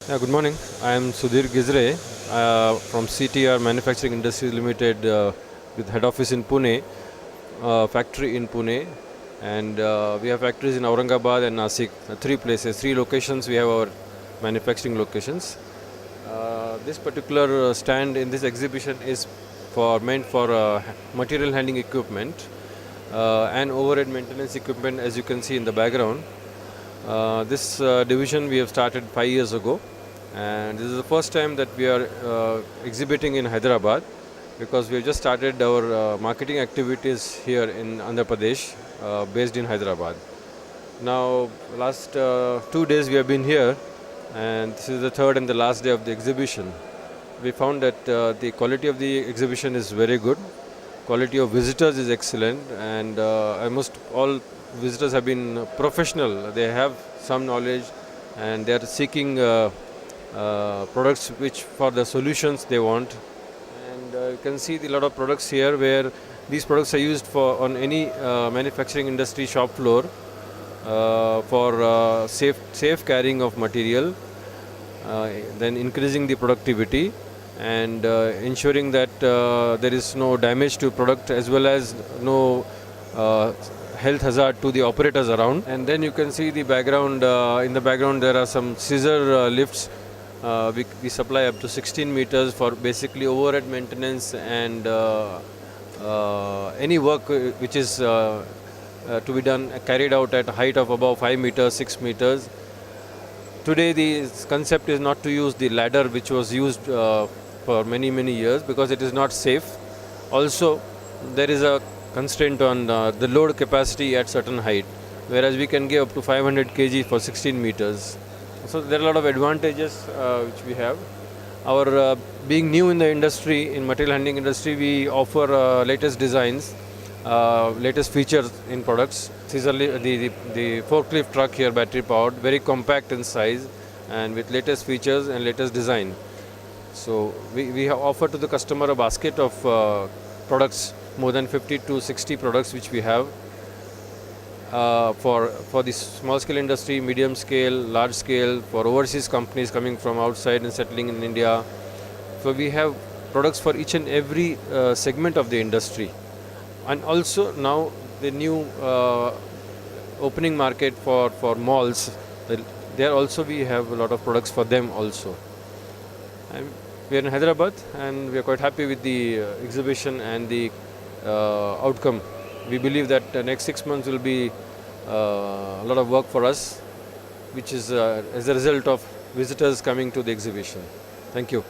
Good morning. I am Sudhir Gizre from CTR Manufacturing Industries Limited with head office in Pune, factory in Pune, and we have factories in Aurangabad and Nasik, three places, three locations. We have our manufacturing locations. This particular stand in this exhibition is meant for material handling equipment and overhead maintenance equipment, as you can see in the background. This division we have started 5 years ago, and this is the first time that we are exhibiting in Hyderabad, because we have just started our marketing activities here in Andhra Pradesh, based in Hyderabad. Now, last 2 days we have been here, and this is the third and the last day of the exhibition. We found that the quality of the exhibition is very good. Quality of visitors is excellent, and almost all visitors have been professional. They have some knowledge, and they are seeking products which for the solutions they want. And you can see a lot of products here where these products are used for on any manufacturing industry shop floor for safe carrying of material, then increasing the productivity and ensuring that there is no damage to product, as well as no health hazard to the operators around. And then you can see the background, in the background there are some scissor lifts. We supply up to 16 meters for basically overhead maintenance and any work which is to be done, carried out at a height of above 5 meters, 6 meters. Today the concept is not to use the ladder which was used for many years, because it is not safe. Also, there is a constraint on the load capacity at certain height, whereas we can give up to 500 kg for 16 meters. So there are a lot of advantages which we have. Our being new in the industry, in material handling industry, we offer latest designs, latest features in products. These are the forklift truck here, battery powered, very compact in size, and with latest features and latest design. So we have offered to the customer a basket of products, more than 50 to 60 products which we have for the small scale industry, medium scale, large scale, for overseas companies coming from outside and settling in India. So we have products for each and every segment of the industry. And also now the new opening market for malls, there also we have a lot of products for them also. And we are in Hyderabad, and we are quite happy with the exhibition and the outcome. We believe that the next 6 months will be a lot of work for us, which is as a result of visitors coming to the exhibition. Thank you.